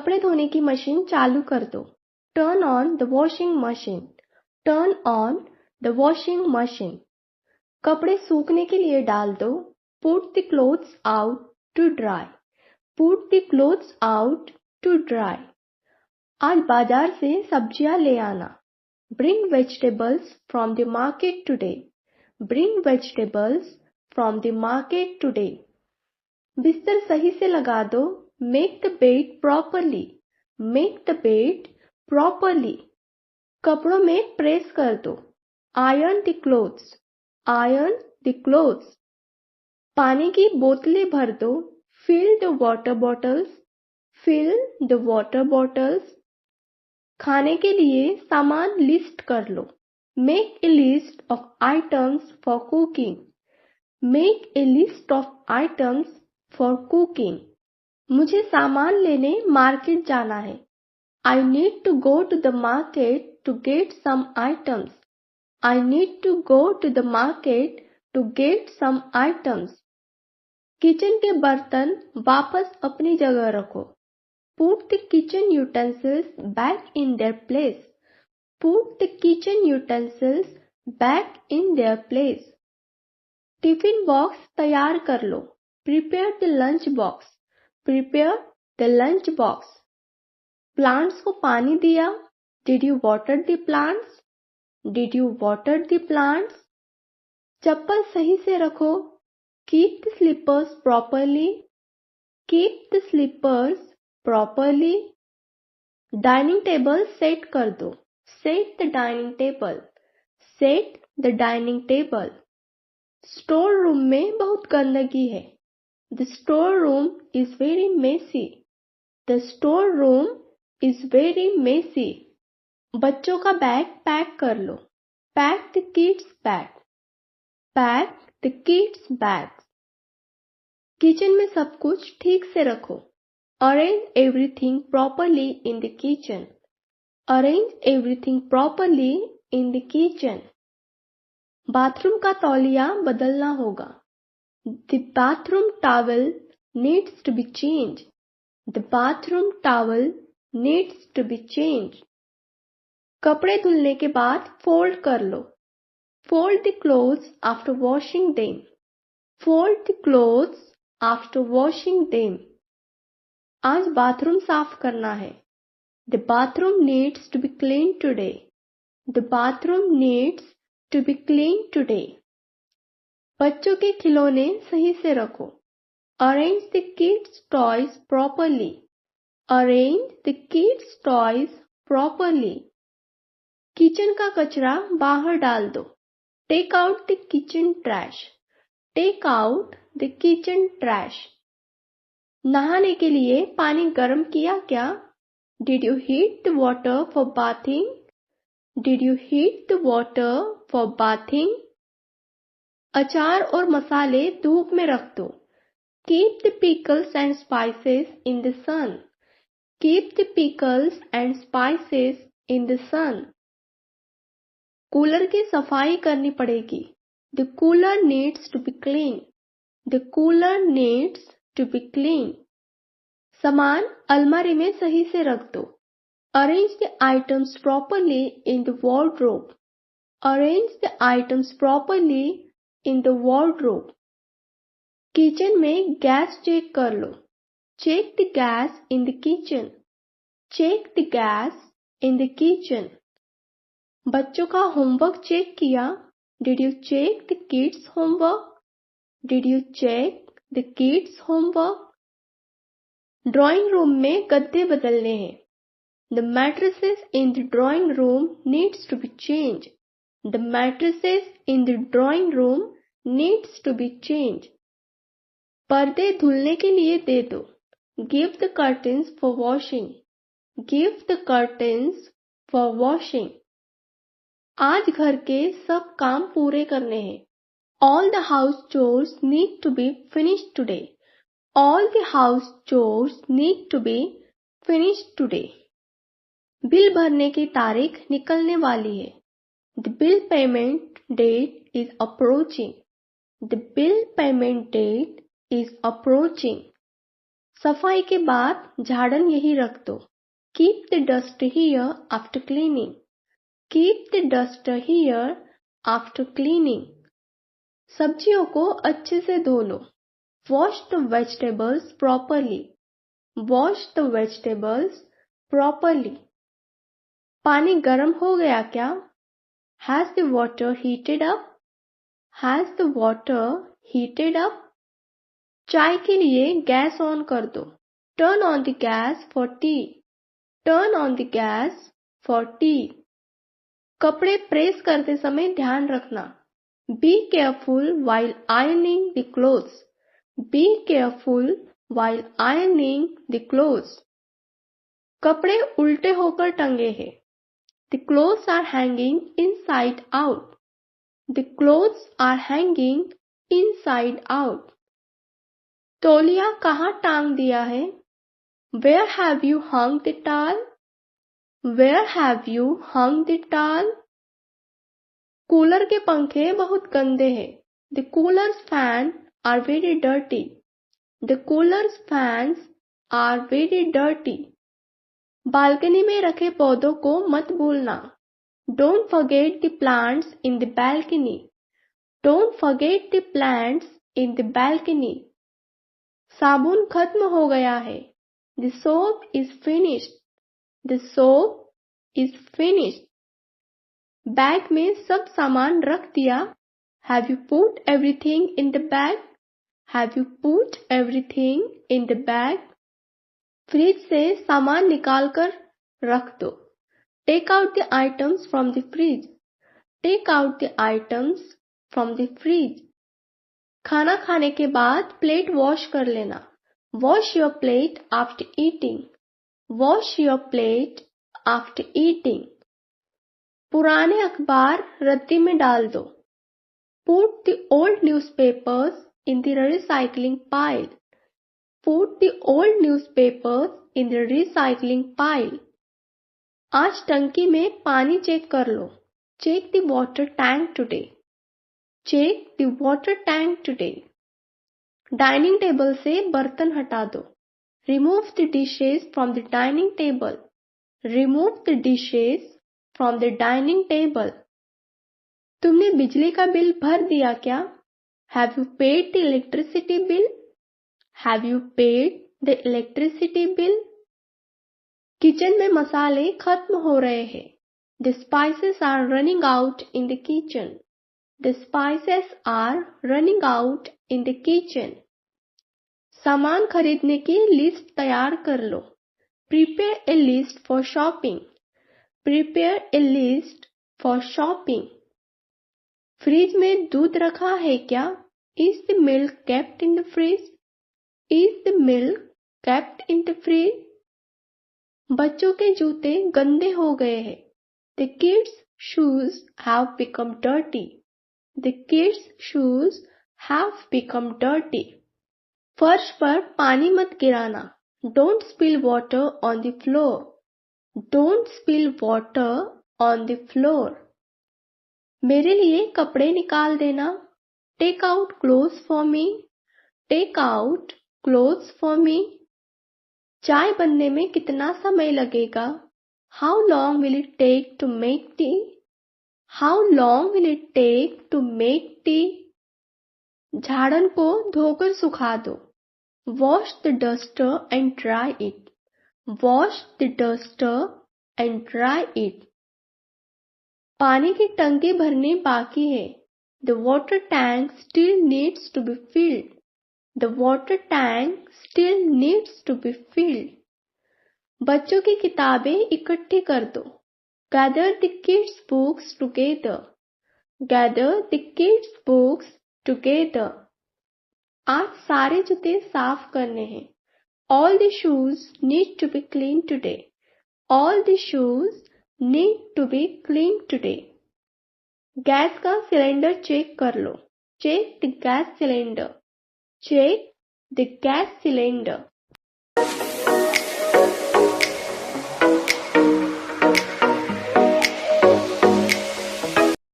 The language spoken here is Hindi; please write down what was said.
कपड़े धोने की मशीन चालू कर दो। Turn on the washing machine. Turn on the washing machine. कपड़े सूखने के लिए डाल दो। Put the clothes out to dry. Put the clothes out to dry. आज बाजार से सब्जियां ले आना। Bring vegetables from the market today. Bring vegetables from the market today. बिस्तर सही से लगा दो। Make the bed properly. Make the bed properly. कपड़ों में प्रेस कर दो। Iron the clothes. Iron the clothes. पानी की बोतलें भर दो। Fill the water bottles. Fill the water bottles. खाने के लिए सामान लिस्ट कर लो। Make a list of items for cooking. Make a list of items for cooking. मुझे सामान लेने मार्केट जाना है। I need to go to the market to get some items. I need to go to the market to get some items. Kitchen के बर्तन वापस अपनी जगह रखो। Put the kitchen utensils back in their place. Put the kitchen utensils back in their place. Tiffin box तैयार कर लो। Prepare the lunch box. Prepare the lunch box. Plants को पानी दिया। Did you water the plants? Did you water the plants? चप्पल सही से रखो। Keep the slippers properly. Keep the slippers properly. Dining table set कर दो। Set the dining table. Set the dining table. Store room में बहुत गंदगी है। The store room is very messy. The store room is very messy. बच्चों का बैग पैक कर लो। Pack the kids bag. Pack the kids bag. Kitchen में सब कुछ ठीक से रखो। Arrange everything properly in the kitchen. Arrange everything properly in the kitchen. Bathroom का तौलिया बदलना होगा। The bathroom towel needs to be changed. The bathroom towel needs to be changed. कपड़े धुलने के बाद फोल्ड कर लो। Fold the clothes after washing them. Fold the clothes after washing them. आज बाथरूम साफ करना है। The bathroom needs to be clean today. The bathroom needs to be clean today. बच्चों के खिलौने सही से रखो। Arrange the kids toys properly. Arrange the kids toys properly. Kitchen का कचरा बाहर डाल दो। Take out the kitchen trash. Take out the kitchen trash. नहाने के लिए पानी गर्म किया क्या? Did you heat the water for bathing? Did you heat the water for bathing? अचार और मसाले धूप में रख दो। Keep the pickles and spices in the sun. Keep the pickles and spices in the sun. Cooler की सफाई करनी पड़ेगी। The cooler needs to be clean. The cooler needs to be clean. सामान अलमारी में सही से रख दो। Arrange the items properly in the wardrobe. Arrange the items properly in the wardrobe. Kitchen में गैस चेक कर लो। Check the gas in the kitchen. Check the gas in the kitchen. बच्चों का होमवर्क चेक किया। Did you check the kids homework? Did you check the kids homework? Drawing room में गद्दे बदलने हैं। The mattresses in the drawing room needs to be changed. The mattresses in the drawing room needs to be changed. पर्दे धुलने के लिए दे दो। Give the curtains for washing. Give the curtains for washing. आज घर के सब काम पूरे करने हैं। All the house chores need to be finished today. All the house chores need to be finished today. Bill भरने की तारीख निकलने वाली है। The bill payment date is approaching. The bill payment date is approaching. सफाई के बाद झाड़न यही रख दो। Keep the dust here after cleaning. Keep the dust here after cleaning. सब्जियों को अच्छे से धो लो। Wash the vegetables properly. Wash the vegetables properly. पानी गर्म हो गया क्या? Has the water heated up? Has the water heated up? चाय के लिए गैस ऑन कर दो। Turn on the gas for tea. Turn on the gas for tea. कपड़े प्रेस करते समय ध्यान रखना। Be careful while ironing the clothes. Be careful while ironing the clothes. कपड़े उल्टे होकर टंगे हैं। The clothes are hanging inside out. The clothes are hanging inside out. तौलिया कहाँ टांग दिया है? Where have you hung the towel? Where have you hung the towel? Cooler के पंखे बहुत गंदे हैं। The cooler's fans are very dirty. The cooler's fans are very dirty. Balcony में रखे पौधों को मत भूलना। Don't forget the plants in the balcony. Don't forget the plants in the balcony. साबुन खत्म हो गया है। The soap is finished. The soap is finished. Bag में सब सामान रख दिया। Have you put everything in the bag? Have you put everything in the bag? Fridge से सामान निकाल कर रख दो। Take out the items from the fridge. Take out the items from the fridge. खाना खाने के बाद प्लेट वॉश कर लेना। Wash your plate after eating. Wash your plate after eating. पुराने अखबार रद्दी में डाल दो। Put the old newspapers in the recycling pile. Put the old newspapers in the recycling pile. आज टंकी में पानी चेक कर लो। Check the water tank today. Check the water tank today. Dining table से बर्तन हटा दो। Remove the dishes from the dining table. Remove the dishes from the dining table. तुमने बिजली का बिल भर दिया क्या? Have you paid the electricity bill? Have you paid the electricity bill? Kitchen में मसाले खत्म हो रहे हैं। The spices are running out in the kitchen. The spices are running out in the kitchen. सामान खरीदने की लिस्ट तैयार कर लो। Prepare a list for shopping. Prepare a list for shopping. Fridge में दूध रखा है क्या? Is the milk kept in the fridge? Is the milk kept in the fridge? बच्चों के जूते गंदे हो गए हैं। The kids' shoes have become dirty. The kids' shoes have become dirty. फर्श पर पानी मत गिराना। Don't spill water on the floor. Don't spill water on the floor. मेरे लिए कपड़े निकाल देना। Take out clothes for me. Take out clothes for me. चाय बनने में कितना समय लगेगा? How long will it take to make tea? How long will it take to make tea? झाड़न को धोकर सुखा दो। Wash the duster and dry it. Wash the duster and dry it. पानी की टंकी भरनी बाकी है। The water tank still needs to be filled. The water tank still needs to be filled. बच्चों की किताबें इकट्ठी कर दो। Gather the kids' books together. Gather the kids' books together. आज सारे जूते साफ करने हैं। All the shoes need to be cleaned today. All the shoes need to be cleaned today. Gas का सिलेंडर चेक कर लो। Check the gas cylinder. Check the gas cylinder.